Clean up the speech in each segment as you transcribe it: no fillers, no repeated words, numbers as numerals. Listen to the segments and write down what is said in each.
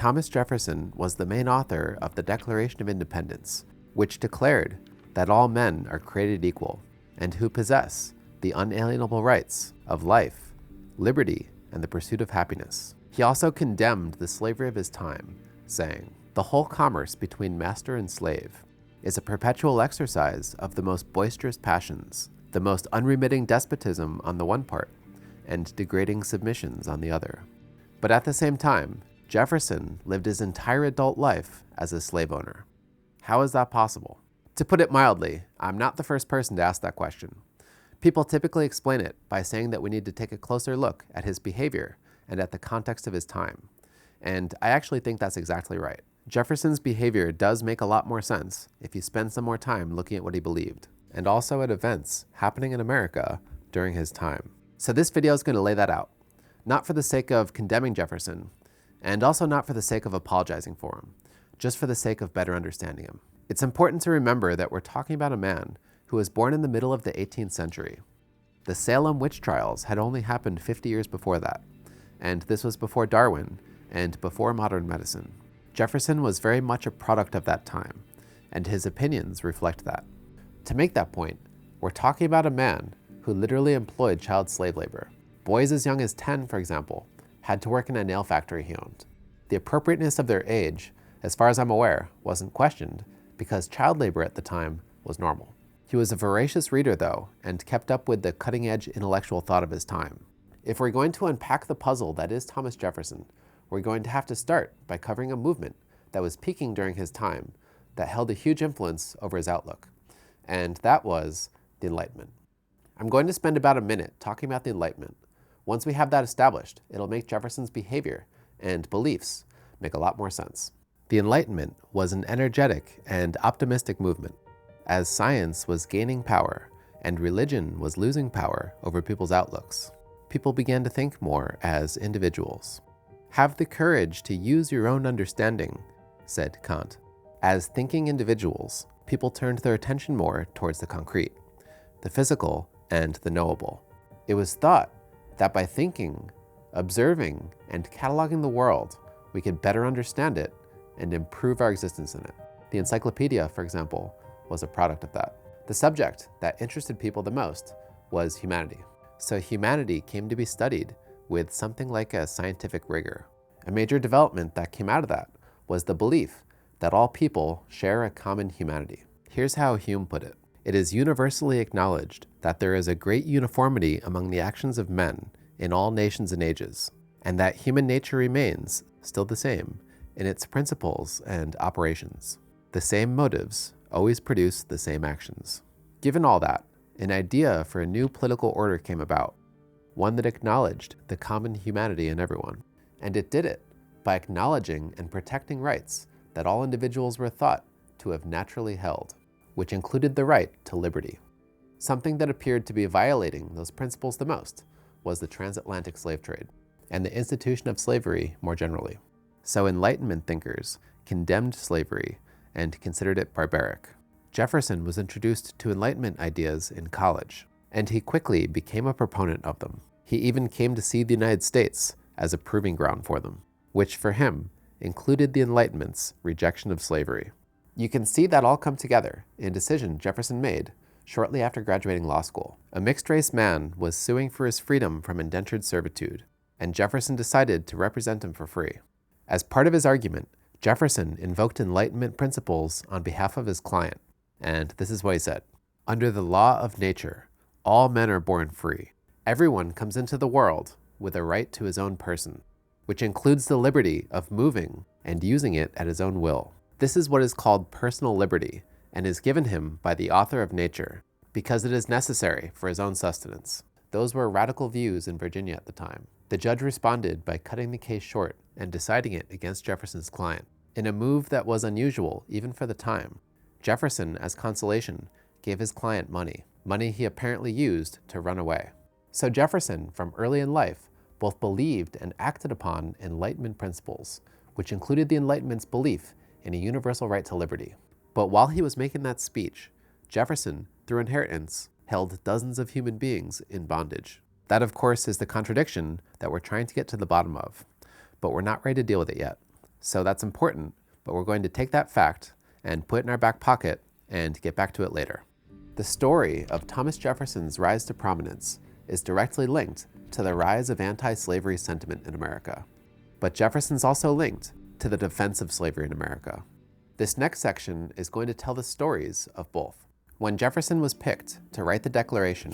Thomas Jefferson was the main author of the Declaration of Independence, which declared that all men are created equal and who possess the unalienable rights of life, liberty, and the pursuit of happiness. He also condemned the slavery of his time, saying, "The whole commerce between master and slave is a perpetual exercise of the most boisterous passions, the most unremitting despotism on the one part, and degrading submissions on the other." But at the same time, Jefferson lived his entire adult life as a slave owner. How is that possible? To put it mildly, I'm not the first person to ask that question. People typically explain it by saying that we need to take a closer look at his behavior and at the context of his time. And I actually think that's exactly right. Jefferson's behavior does make a lot more sense if you spend some more time looking at what he believed, and also at events happening in America during his time. So this video is going to lay that out, not for the sake of condemning Jefferson, and also not for the sake of apologizing for him, just for the sake of better understanding him. It's important to remember that we're talking about a man who was born in the middle of the 18th century. The Salem witch trials had only happened 50 years before that, and this was before Darwin and before modern medicine. Jefferson was very much a product of that time, and his opinions reflect that. To make that point, we're talking about a man who literally employed child slave labor. Boys as young as 10, for example, had to work in a nail factory he owned. The appropriateness of their age, as far as I'm aware, wasn't questioned because child labor at the time was normal. He was a voracious reader, though, and kept up with the cutting-edge intellectual thought of his time. If we're going to unpack the puzzle that is Thomas Jefferson, we're going to have to start by covering a movement that was peaking during his time that held a huge influence over his outlook, and that was the Enlightenment. I'm going to spend about a minute talking about the Enlightenment. Once we have that established, it'll make Jefferson's behavior and beliefs make a lot more sense. The Enlightenment was an energetic and optimistic movement. As science was gaining power and religion was losing power over people's outlooks, people began to think more as individuals. "Have the courage to use your own understanding," said Kant. As thinking individuals, people turned their attention more towards the concrete, the physical, and the knowable. It was thought that by thinking, observing, and cataloging the world, we could better understand it and improve our existence in it. The encyclopedia, for example, was a product of that. The subject that interested people the most was humanity. So humanity came to be studied with something like a scientific rigor. A major development that came out of that was the belief that all people share a common humanity. Here's how Hume put it: "It is universally acknowledged that there is a great uniformity among the actions of men in all nations and ages, and that human nature remains still the same in its principles and operations. The same motives always produce the same actions." Given all that, an idea for a new political order came about, one that acknowledged the common humanity in everyone. And it did it by acknowledging and protecting rights that all individuals were thought to have naturally held, which included the right to liberty. Something that appeared to be violating those principles the most was the transatlantic slave trade, and the institution of slavery more generally. So Enlightenment thinkers condemned slavery and considered it barbaric. Jefferson was introduced to Enlightenment ideas in college, and he quickly became a proponent of them. He even came to see the United States as a proving ground for them, which for him included the Enlightenment's rejection of slavery. You can see that all come together in a decision Jefferson made shortly after graduating law school. A mixed-race man was suing for his freedom from indentured servitude, and Jefferson decided to represent him for free. As part of his argument, Jefferson invoked Enlightenment principles on behalf of his client, and this is what he said: "Under the law of nature, all men are born free. Everyone comes into the world with a right to his own person, which includes the liberty of moving and using it at his own will. This is what is called personal liberty, and is given him by the author of nature, because it is necessary for his own sustenance." Those were radical views in Virginia at the time. The judge responded by cutting the case short and deciding it against Jefferson's client. In a move that was unusual even for the time, Jefferson, as consolation, gave his client money he apparently used to run away. So Jefferson, from early in life, both believed and acted upon Enlightenment principles, which included the Enlightenment's belief in a universal right to liberty. But while he was making that speech, Jefferson, through inheritance, held dozens of human beings in bondage. That, of course, is the contradiction that we're trying to get to the bottom of, but we're not ready to deal with it yet. So that's important, but we're going to take that fact and put it in our back pocket and get back to it later. The story of Thomas Jefferson's rise to prominence is directly linked to the rise of anti-slavery sentiment in America. But Jefferson's also linked to the defense of slavery in America. This next section is going to tell the stories of both. When Jefferson was picked to write the Declaration,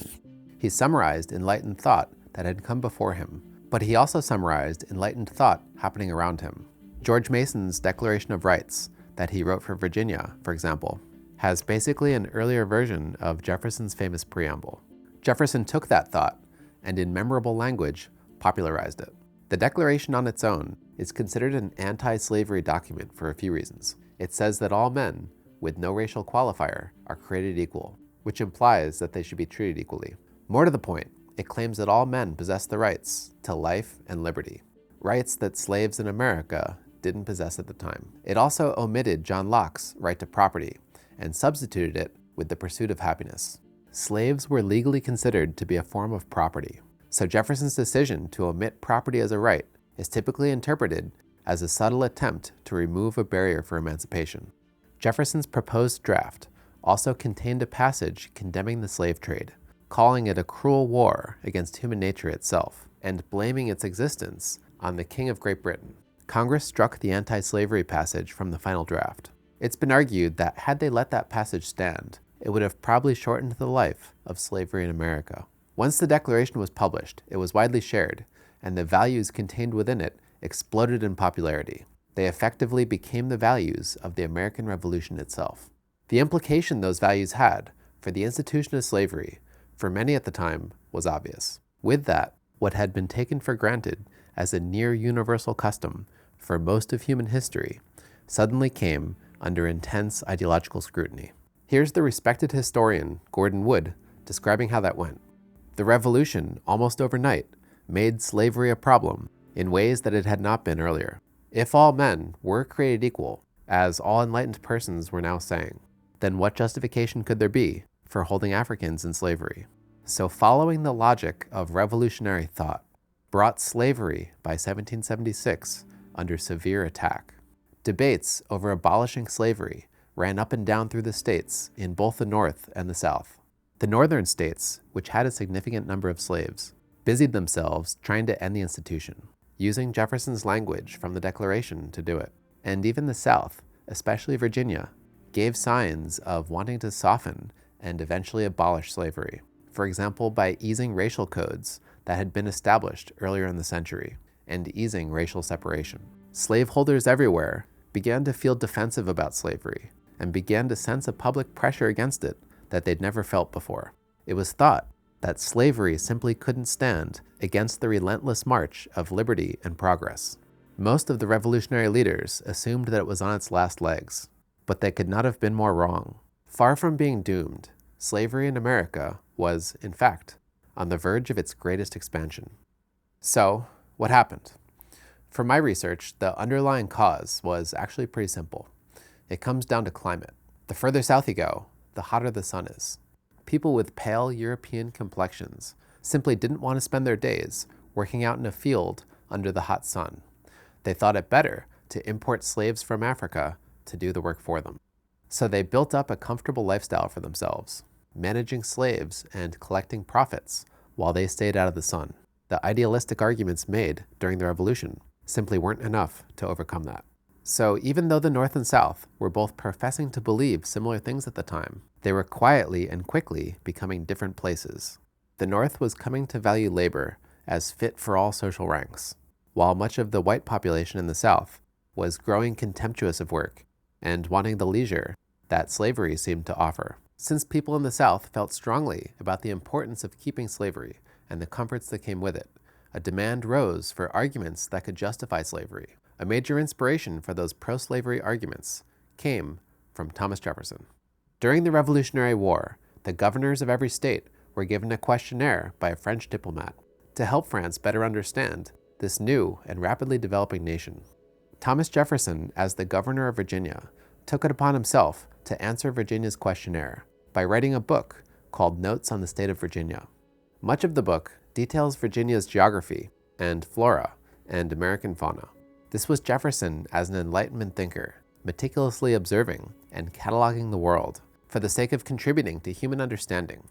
he summarized enlightened thought that had come before him, but he also summarized enlightened thought happening around him. George Mason's Declaration of Rights that he wrote for Virginia, for example, has basically an earlier version of Jefferson's famous preamble. Jefferson took that thought and in memorable language popularized it. The Declaration on its own is considered an anti-slavery document for a few reasons. It says that all men, with no racial qualifier, are created equal, which implies that they should be treated equally. More to the point, it claims that all men possess the rights to life and liberty, rights that slaves in America didn't possess at the time. It also omitted John Locke's right to property and substituted it with the pursuit of happiness. Slaves were legally considered to be a form of property, so Jefferson's decision to omit property as a right is typically interpreted as a subtle attempt to remove a barrier for emancipation. Jefferson's proposed draft also contained a passage condemning the slave trade, calling it a cruel war against human nature itself, and blaming its existence on the King of Great Britain. Congress struck the anti-slavery passage from the final draft. It's been argued that had they let that passage stand, it would have probably shortened the life of slavery in America. Once the Declaration was published, it was widely shared, and the values contained within it exploded in popularity. They effectively became the values of the American Revolution itself. The implication those values had for the institution of slavery, for many at the time, was obvious. With that, what had been taken for granted as a near universal custom for most of human history suddenly came under intense ideological scrutiny. Here's the respected historian Gordon Wood describing how that went. The Revolution, almost overnight, made slavery a problem in ways that it had not been earlier. If all men were created equal, as all enlightened persons were now saying, then what justification could there be for holding Africans in slavery? So following the logic of revolutionary thought brought slavery by 1776 under severe attack. Debates over abolishing slavery ran up and down through the states in both the North and the South. The northern states, which had a significant number of slaves, busied themselves trying to end the institution, using Jefferson's language from the Declaration to do it. And even the South, especially Virginia, gave signs of wanting to soften and eventually abolish slavery. For example, by easing racial codes that had been established earlier in the century and easing racial separation. Slaveholders everywhere began to feel defensive about slavery and began to sense a public pressure against it that they'd never felt before. It was thought that slavery simply couldn't stand against the relentless march of liberty and progress. Most of the revolutionary leaders assumed that it was on its last legs, but they could not have been more wrong. Far from being doomed, slavery in America was, in fact, on the verge of its greatest expansion. So, what happened? For my research, the underlying cause was actually pretty simple. It comes down to climate. The further south you go, the hotter the sun is. People with pale European complexions simply didn't want to spend their days working out in a field under the hot sun. They thought it better to import slaves from Africa to do the work for them. So they built up a comfortable lifestyle for themselves, managing slaves and collecting profits while they stayed out of the sun. The idealistic arguments made during the Revolution simply weren't enough to overcome that. So even though the North and South were both professing to believe similar things at the time, they were quietly and quickly becoming different places. The North was coming to value labor as fit for all social ranks, while much of the white population in the South was growing contemptuous of work and wanting the leisure that slavery seemed to offer. Since people in the South felt strongly about the importance of keeping slavery and the comforts that came with it, a demand rose for arguments that could justify slavery. A major inspiration for those pro-slavery arguments came from Thomas Jefferson. During the Revolutionary War, the governors of every state were given a questionnaire by a French diplomat to help France better understand this new and rapidly developing nation. Thomas Jefferson, as the governor of Virginia, took it upon himself to answer Virginia's questionnaire by writing a book called Notes on the State of Virginia. Much of the book details Virginia's geography and flora and American fauna. This was Jefferson as an Enlightenment thinker, meticulously observing and cataloging the world for the sake of contributing to human understanding.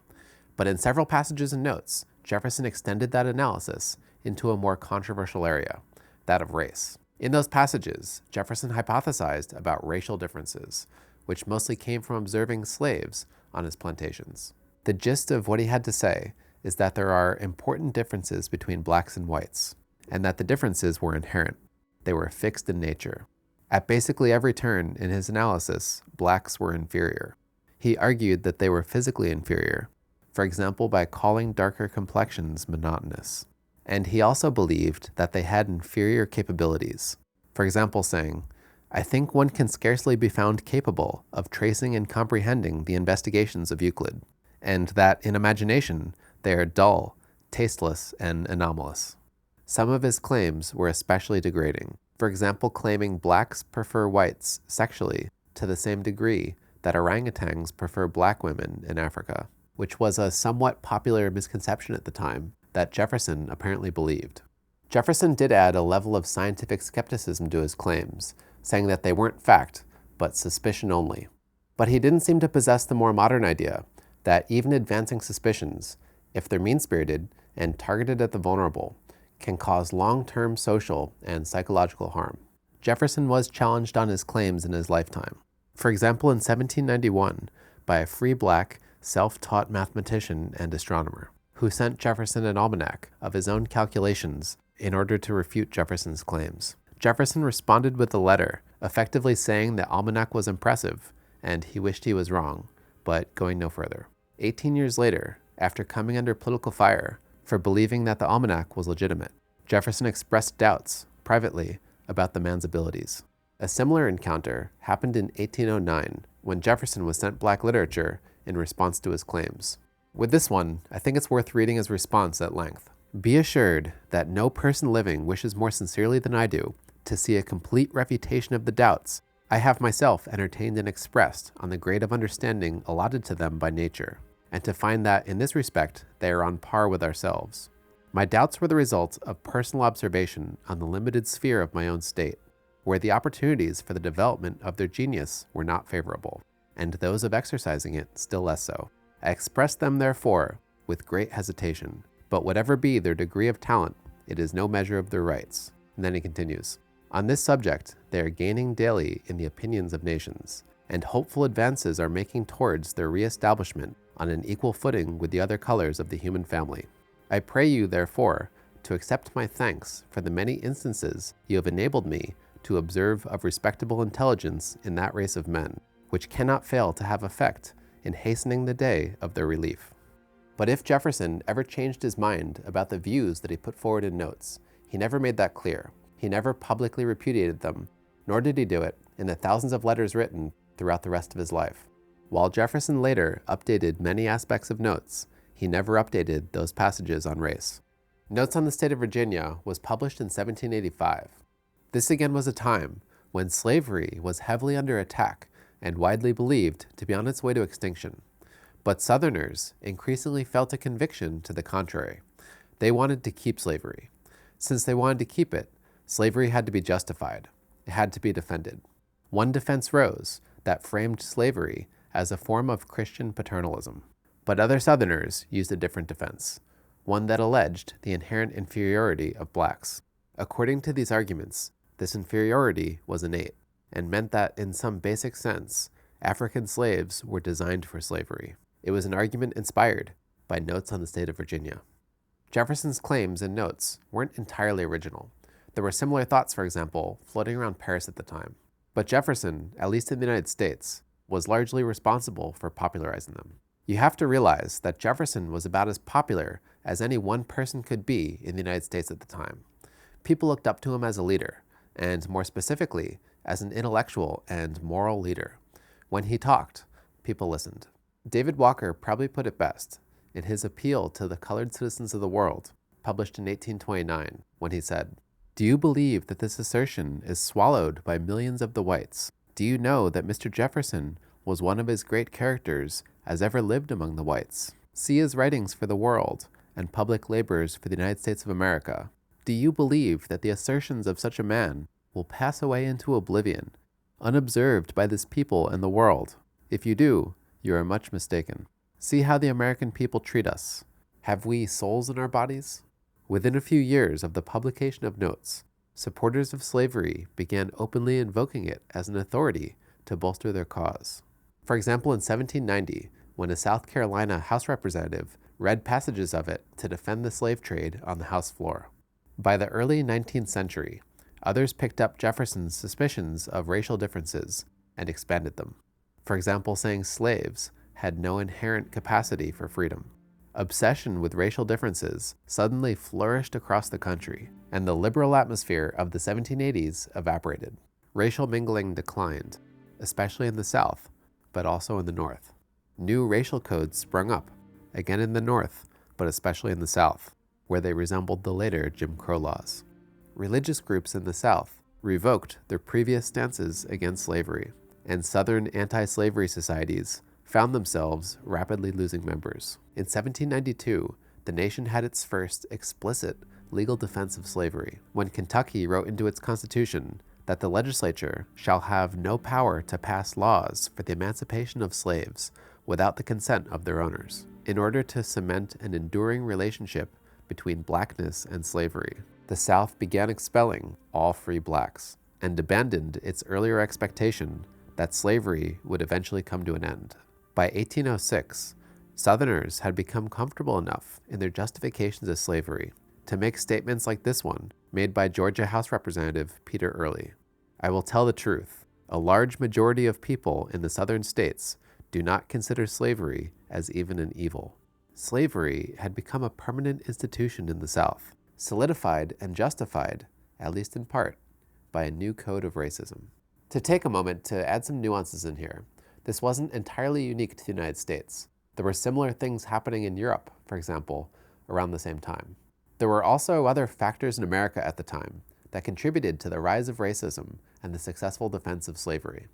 But in several passages and notes, Jefferson extended that analysis into a more controversial area, that of race. In those passages, Jefferson hypothesized about racial differences, which mostly came from observing slaves on his plantations. The gist of what he had to say is that there are important differences between blacks and whites, and that the differences were inherent. They were fixed in nature. At basically every turn in his analysis, blacks were inferior. He argued that they were physically inferior, for example by calling darker complexions monotonous. And he also believed that they had inferior capabilities, for example saying, "I think one can scarcely be found capable of tracing and comprehending the investigations of Euclid, and that in imagination they are dull, tasteless, and anomalous." Some of his claims were especially degrading, for example claiming blacks prefer whites sexually to the same degree that orangutans prefer black women in Africa, which was a somewhat popular misconception at the time that Jefferson apparently believed. Jefferson did add a level of scientific skepticism to his claims, saying that they weren't fact, but suspicion only. But he didn't seem to possess the more modern idea that even advancing suspicions, if they're mean-spirited and targeted at the vulnerable, can cause long-term social and psychological harm. Jefferson was challenged on his claims in his lifetime. For example, in 1791, by a free black, self-taught mathematician and astronomer, who sent Jefferson an almanac of his own calculations in order to refute Jefferson's claims. Jefferson responded with a letter, effectively saying the almanac was impressive, and he wished he was wrong, but going no further. 18 years later, after coming under political fire for believing that the almanac was legitimate, Jefferson expressed doubts, privately, about the man's abilities. A similar encounter happened in 1809, when Jefferson was sent black literature in response to his claims. With this one, I think it's worth reading his response at length. "Be assured that no person living wishes more sincerely than I do to see a complete refutation of the doubts I have myself entertained and expressed on the grade of understanding allotted to them by nature, and to find that in this respect they are on par with ourselves. My doubts were the result of personal observation on the limited sphere of my own state, where the opportunities for the development of their genius were not favorable, and those of exercising it still less so. I expressed them, therefore, with great hesitation, but whatever be their degree of talent, it is no measure of their rights." And then he continues, "On this subject, they are gaining daily in the opinions of nations, and hopeful advances are making towards their re-establishment on an equal footing with the other colors of the human family. I pray you, therefore, to accept my thanks for the many instances you have enabled me to observe of respectable intelligence in that race of men, which cannot fail to have effect in hastening the day of their relief." But if Jefferson ever changed his mind about the views that he put forward in notes, he never made that clear. He never publicly repudiated them, nor did he do it in the thousands of letters written throughout the rest of his life. While Jefferson later updated many aspects of notes, he never updated those passages on race. Notes on the State of Virginia was published in 1785. This again was a time when slavery was heavily under attack and widely believed to be on its way to extinction. But Southerners increasingly felt a conviction to the contrary. They wanted to keep slavery. Since they wanted to keep it, slavery had to be justified. It had to be defended. One defense rose that framed slavery as a form of Christian paternalism. But other Southerners used a different defense, one that alleged the inherent inferiority of blacks. According to these arguments, this inferiority was innate, and meant that in some basic sense, African slaves were designed for slavery. It was an argument inspired by Notes on the State of Virginia. Jefferson's claims and notes weren't entirely original. There were similar thoughts, for example, floating around Paris at the time. But Jefferson, at least in the United States, was largely responsible for popularizing them. You have to realize that Jefferson was about as popular as any one person could be in the United States at the time. People looked up to him as a leader, and more specifically, as an intellectual and moral leader. When he talked, people listened. David Walker probably put it best in his appeal to the colored citizens of the world, published in 1829, when he said, "Do you believe that this assertion is swallowed by millions of the whites? Do you know that Mr. Jefferson was one of as great characters as ever lived among the whites? See his writings for the world and public labors for the United States of America. Do you believe that the assertions of such a man will pass away into oblivion, unobserved by this people and the world. If you do, you are much mistaken. See how the American people treat us. Have we souls in our bodies? Within a few years of the publication of notes, supporters of slavery began openly invoking it as an authority to bolster their cause. For example, in 1790, when a South Carolina House representative read passages of it to defend the slave trade on the House floor. By the early 19th century, others picked up Jefferson's suspicions of racial differences and expanded them. For example, saying slaves had no inherent capacity for freedom. Obsession with racial differences suddenly flourished across the country, and the liberal atmosphere of the 1780s evaporated. Racial mingling declined, especially in the South, but also in the North. New racial codes sprung up, again in the North, but especially in the South, where they resembled the later Jim Crow laws. Religious groups in the South revoked their previous stances against slavery, and Southern anti-slavery societies found themselves rapidly losing members. In 1792, the nation had its first explicit legal defense of slavery, when Kentucky wrote into its constitution that the legislature shall have no power to pass laws for the emancipation of slaves without the consent of their owners, in order to cement an enduring relationship between blackness and slavery. The South began expelling all free blacks, and abandoned its earlier expectation that slavery would eventually come to an end. By 1806, Southerners had become comfortable enough in their justifications of slavery to make statements like this one made by Georgia House Representative Peter Early. I will tell the truth. A large majority of people in the Southern states do not consider slavery as even an evil. Slavery had become a permanent institution in the South, solidified and justified, at least in part, by a new code of racism. To take a moment to add some nuances in here, this wasn't entirely unique to the United States. There were similar things happening in Europe, for example, around the same time. There were also other factors in America at the time that contributed to the rise of racism and the successful defense of slavery.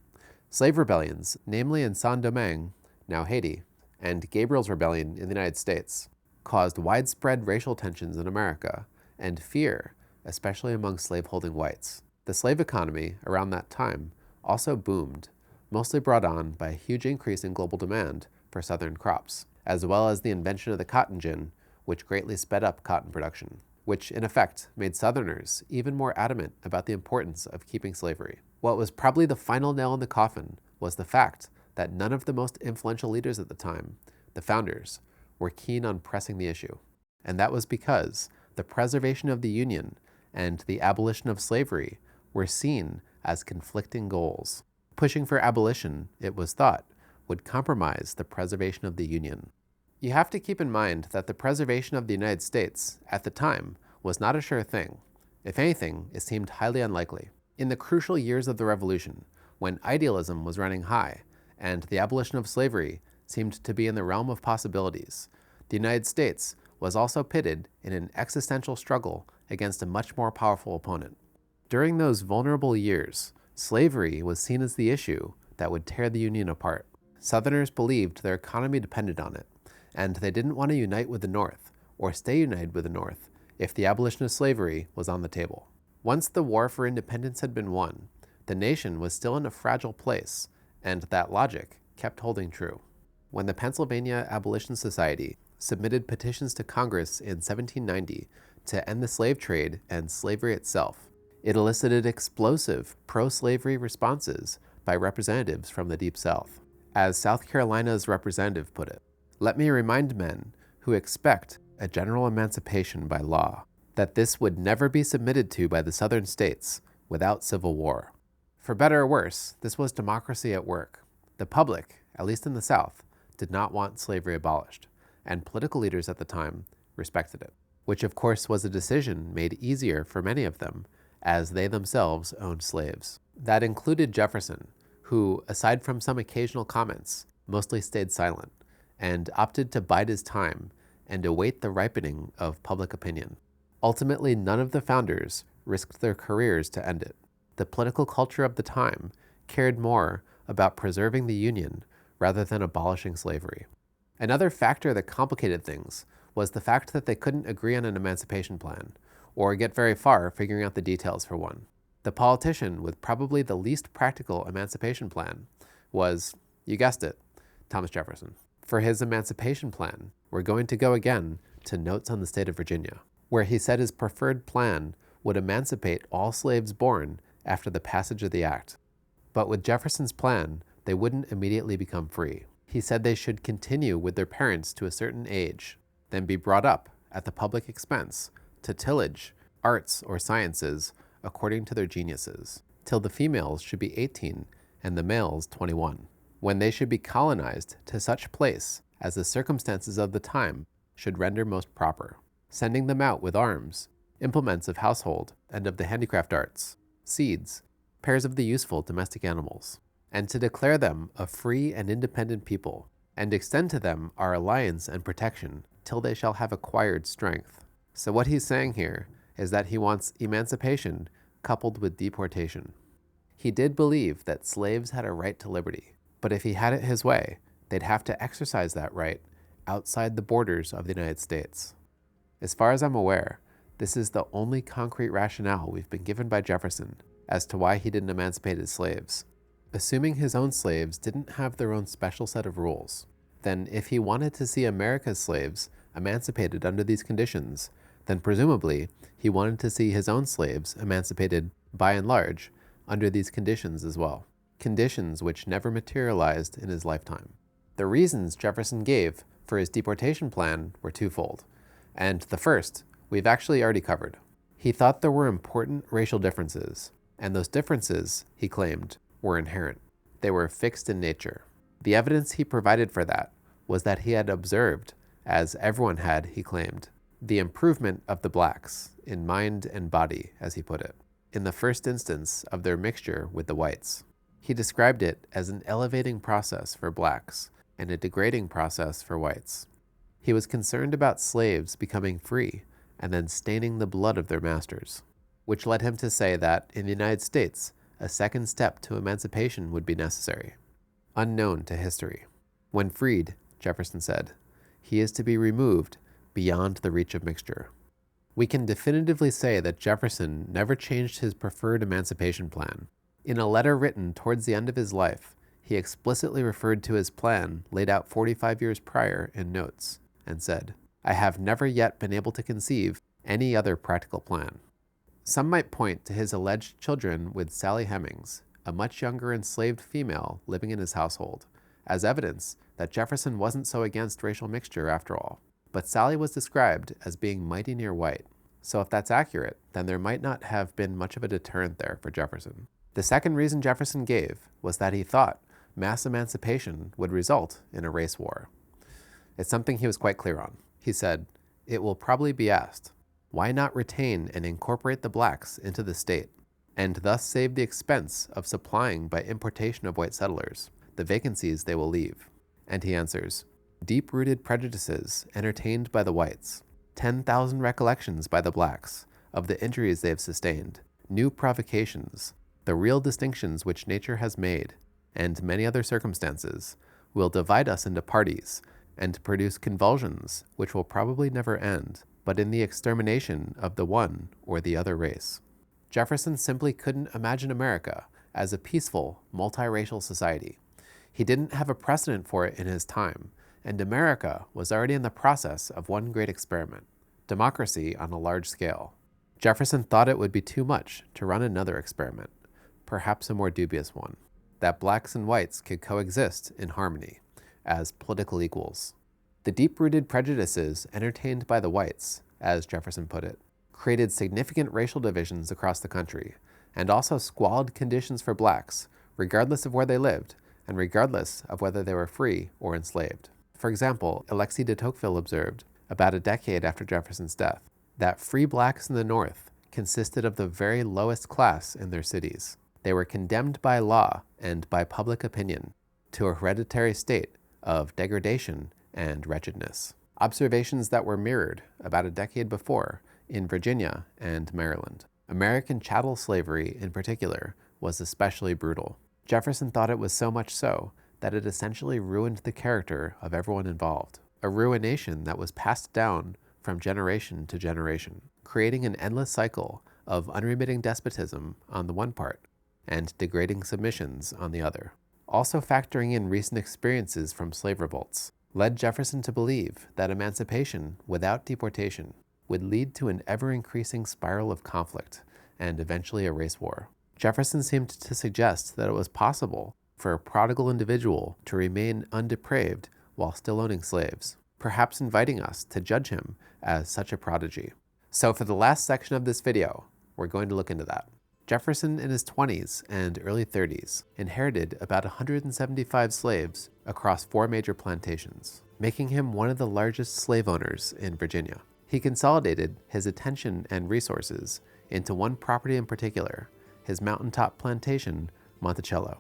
Slave rebellions, namely in Saint-Domingue, now Haiti, and Gabriel's Rebellion in the United States, caused widespread racial tensions in America and fear, especially among slaveholding whites. The slave economy around that time also boomed, mostly brought on by a huge increase in global demand for Southern crops, as well as the invention of the cotton gin, which greatly sped up cotton production, which in effect made Southerners even more adamant about the importance of keeping slavery. What was probably the final nail in the coffin was the fact that none of the most influential leaders at the time, the founders, were keen on pressing the issue. And that was because the preservation of the Union and the abolition of slavery were seen as conflicting goals. Pushing for abolition, it was thought, would compromise the preservation of the Union. You have to keep in mind that the preservation of the United States, at the time, was not a sure thing. If anything, it seemed highly unlikely. In the crucial years of the Revolution, when idealism was running high, and the abolition of slavery seemed to be in the realm of possibilities, the United States was also pitted in an existential struggle against a much more powerful opponent. During those vulnerable years, slavery was seen as the issue that would tear the Union apart. Southerners believed their economy depended on it, and they didn't want to unite with the North, or stay united with the North, if the abolition of slavery was on the table. Once the war for independence had been won, the nation was still in a fragile place, and that logic kept holding true. When the Pennsylvania Abolition Society submitted petitions to Congress in 1790 to end the slave trade and slavery itself, it elicited explosive pro-slavery responses by representatives from the Deep South. As South Carolina's representative put it, "Let me remind men who expect a general emancipation by law that this would never be submitted to by the Southern states without civil war." For better or worse, this was democracy at work. The public, at least in the South, did not want slavery abolished, and political leaders at the time respected it, which of course was a decision made easier for many of them, as they themselves owned slaves. That included Jefferson, who, aside from some occasional comments, mostly stayed silent, and opted to bide his time and await the ripening of public opinion. Ultimately, none of the founders risked their careers to end it. The political culture of the time cared more about preserving the Union rather than abolishing slavery. Another factor that complicated things was the fact that they couldn't agree on an emancipation plan, or get very far figuring out the details for one. The politician with probably the least practical emancipation plan was, you guessed it, Thomas Jefferson. For his emancipation plan, we're going to go again to Notes on the State of Virginia, where he said his preferred plan would emancipate all slaves born after the passage of the act. But with Jefferson's plan, they wouldn't immediately become free. He said they should continue with their parents to a certain age, then be brought up, at the public expense, to tillage, arts, or sciences, according to their geniuses, till the females should be 18 and the males 21, when they should be colonized to such place as the circumstances of the time should render most proper, sending them out with arms, implements of household and of the handicraft arts, seeds, pairs of the useful domestic animals, and to declare them a free and independent people, and extend to them our alliance and protection till they shall have acquired strength. So what he's saying here is that he wants emancipation coupled with deportation. He did believe that slaves had a right to liberty, but if he had it his way, they'd have to exercise that right outside the borders of the United States. As far as I'm aware, this is the only concrete rationale we've been given by Jefferson as to why he didn't emancipate his slaves. Assuming his own slaves didn't have their own special set of rules, then if he wanted to see America's slaves emancipated under these conditions, then presumably he wanted to see his own slaves emancipated, by and large, under these conditions as well. Conditions which never materialized in his lifetime. The reasons Jefferson gave for his deportation plan were twofold, and the first we've actually already covered. He thought there were important racial differences, and those differences, he claimed, were inherent. They were fixed in nature. The evidence he provided for that was that he had observed, as everyone had, he claimed, the improvement of the blacks, in mind and body, as he put it, in the first instance of their mixture with the whites. He described it as an elevating process for blacks and a degrading process for whites. He was concerned about slaves becoming free and then staining the blood of their masters, which led him to say that, in the United States, a second step to emancipation would be necessary, unknown to history. When freed, Jefferson said, he is to be removed beyond the reach of mixture. We can definitively say that Jefferson never changed his preferred emancipation plan. In a letter written towards the end of his life, he explicitly referred to his plan laid out 45 years prior in Notes, and said, I have never yet been able to conceive any other practical plan. Some might point to his alleged children with Sally Hemings, a much younger enslaved female living in his household, as evidence that Jefferson wasn't so against racial mixture after all. But Sally was described as being mighty near white, so if that's accurate, then there might not have been much of a deterrent there for Jefferson. The second reason Jefferson gave was that he thought mass emancipation would result in a race war. It's something he was quite clear on. He said, it will probably be asked, why not retain and incorporate the blacks into the state, and thus save the expense of supplying by importation of white settlers the vacancies they will leave? And he answers, deep-rooted prejudices entertained by the whites, 10,000 recollections by the blacks of the injuries they have sustained, new provocations, the real distinctions which nature has made, and many other circumstances, will divide us into parties and produce convulsions which will probably never end, but in the extermination of the one or the other race. Jefferson simply couldn't imagine America as a peaceful, multiracial society. He didn't have a precedent for it in his time, and America was already in the process of one great experiment, democracy on a large scale. Jefferson thought it would be too much to run another experiment, perhaps a more dubious one, that blacks and whites could coexist in harmony as political equals. The deep-rooted prejudices entertained by the whites, as Jefferson put it, created significant racial divisions across the country, and also squalid conditions for blacks, regardless of where they lived, and regardless of whether they were free or enslaved. For example, Alexis de Tocqueville observed, about a decade after Jefferson's death, that free blacks in the North consisted of the very lowest class in their cities. They were condemned by law and by public opinion to a hereditary state of degradation and wretchedness. Observations that were mirrored about a decade before in Virginia and Maryland. American chattel slavery in particular was especially brutal. Jefferson thought it was so much so that it essentially ruined the character of everyone involved, a ruination that was passed down from generation to generation, creating an endless cycle of unremitting despotism on the one part and degrading submissions on the other. Also factoring in recent experiences from slave revolts led Jefferson to believe that emancipation without deportation would lead to an ever-increasing spiral of conflict and eventually a race war. Jefferson seemed to suggest that it was possible for a prodigal individual to remain undepraved while still owning slaves, perhaps inviting us to judge him as such a prodigy. So for the last section of this video, we're going to look into that. Jefferson in his 20s and early 30s inherited about 175 slaves across 4 major plantations, making him one of the largest slave owners in Virginia. He consolidated his attention and resources into one property in particular, his mountaintop plantation, Monticello.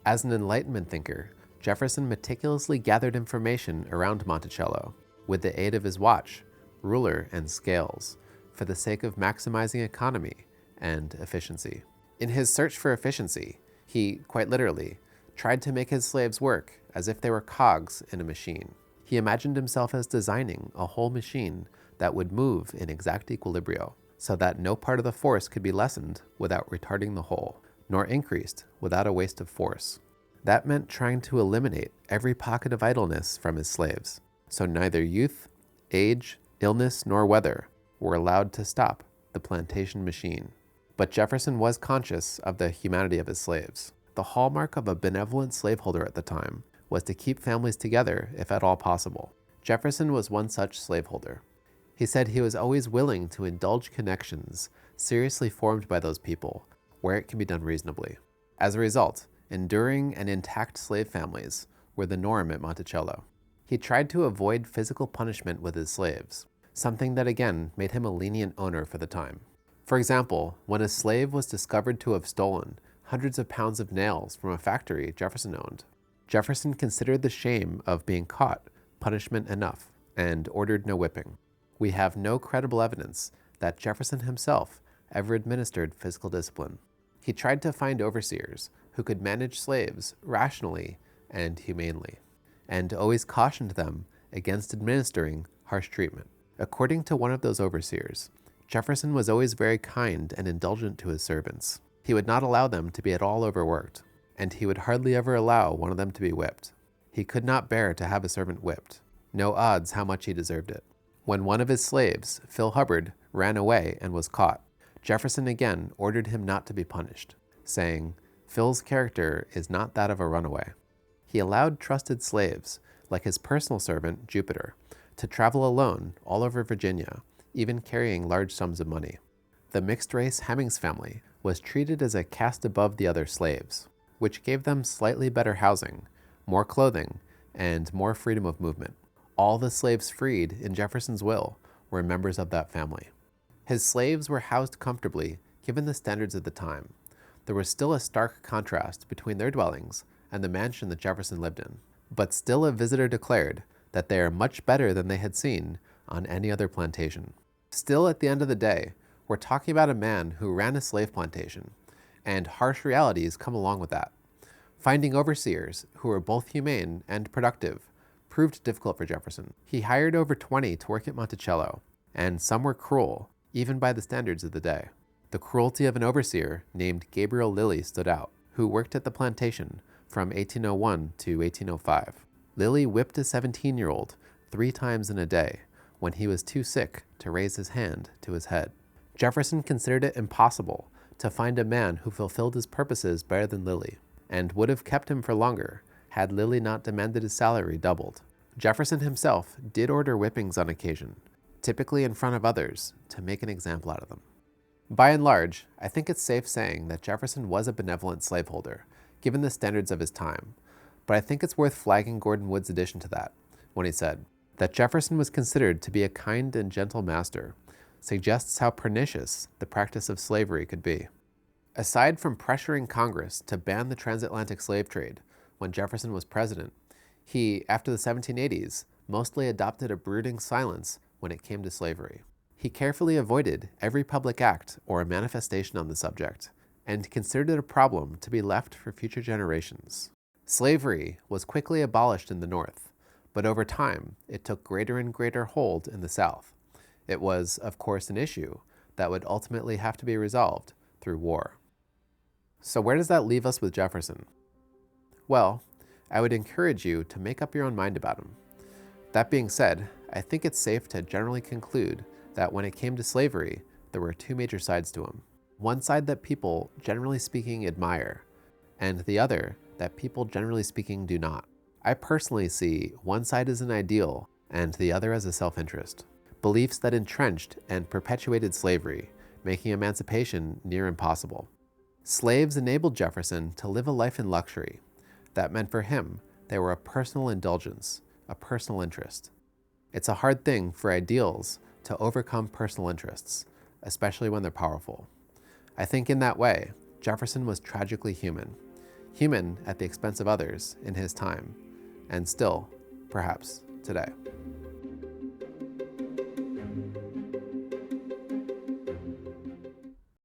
As an Enlightenment thinker, Jefferson meticulously gathered information around Monticello with the aid of his watch, ruler, and scales for the sake of maximizing economy and efficiency. In his search for efficiency, he, quite literally, tried to make his slaves work as if they were cogs in a machine. He imagined himself as designing a whole machine that would move in exact equilibrio, so that no part of the force could be lessened without retarding the whole, nor increased without a waste of force. That meant trying to eliminate every pocket of idleness from his slaves, so neither youth, age, illness, nor weather were allowed to stop the plantation machine. But Jefferson was conscious of the humanity of his slaves. The hallmark of a benevolent slaveholder at the time was to keep families together if at all possible. Jefferson was one such slaveholder. He said he was always willing to indulge connections seriously formed by those people where it can be done reasonably. As a result, enduring and intact slave families were the norm at Monticello. He tried to avoid physical punishment with his slaves, something that again made him a lenient owner for the time. For example, when a slave was discovered to have stolen hundreds of pounds of nails from a factory Jefferson owned, Jefferson considered the shame of being caught punishment enough and ordered no whipping. We have no credible evidence that Jefferson himself ever administered physical discipline. He tried to find overseers who could manage slaves rationally and humanely, and always cautioned them against administering harsh treatment. According to one of those overseers, Jefferson was always very kind and indulgent to his servants. He would not allow them to be at all overworked, and he would hardly ever allow one of them to be whipped. He could not bear to have a servant whipped, no odds how much he deserved it. When one of his slaves, Phil Hubbard, ran away and was caught, Jefferson again ordered him not to be punished, saying, "Phil's character is not that of a runaway." He allowed trusted slaves, like his personal servant, Jupiter, to travel alone all over Virginia, even carrying large sums of money. The mixed-race Hemingses family was treated as a caste above the other slaves, which gave them slightly better housing, more clothing, and more freedom of movement. All the slaves freed in Jefferson's will were members of that family. His slaves were housed comfortably, given the standards of the time. There was still a stark contrast between their dwellings and the mansion that Jefferson lived in, but still a visitor declared that they are much better than they had seen on any other plantation. Still, at the end of the day, we're talking about a man who ran a slave plantation, and harsh realities come along with that. Finding overseers who were both humane and productive proved difficult for Jefferson. He hired over 20 to work at Monticello, and some were cruel, even by the standards of the day. The cruelty of an overseer named Gabriel Lilly stood out, who worked at the plantation from 1801 to 1805. Lilly whipped a 17-year-old 3 times in a day when he was too sick to raise his hand to his head. Jefferson considered it impossible to find a man who fulfilled his purposes better than Lilly, and would have kept him for longer had Lilly not demanded his salary doubled. Jefferson himself did order whippings on occasion, typically in front of others, to make an example out of them. By and large, I think it's safe saying that Jefferson was a benevolent slaveholder, given the standards of his time, but I think it's worth flagging Gordon Wood's addition to that, when he said that Jefferson was considered to be a kind and gentle master, suggests how pernicious the practice of slavery could be. Aside from pressuring Congress to ban the transatlantic slave trade when Jefferson was president, he, after the 1780s, mostly adopted a brooding silence when it came to slavery. He carefully avoided every public act or a manifestation on the subject, and considered it a problem to be left for future generations. Slavery was quickly abolished in the North, but over time it took greater and greater hold in the South. It was, of course, an issue that would ultimately have to be resolved through war. So where does that leave us with Jefferson? Well, I would encourage you to make up your own mind about him. That being said, I think it's safe to generally conclude that when it came to slavery, there were two major sides to him. One side that people, generally speaking, admire, and the other that people, generally speaking, do not. I personally see one side as an ideal and the other as a self-interest. Beliefs that entrenched and perpetuated slavery, making emancipation near impossible. Slaves enabled Jefferson to live a life in luxury. That meant for him, they were a personal indulgence, a personal interest. It's a hard thing for ideals to overcome personal interests, especially when they're powerful. I think in that way, Jefferson was tragically human. Human at the expense of others in his time, and still, perhaps, today.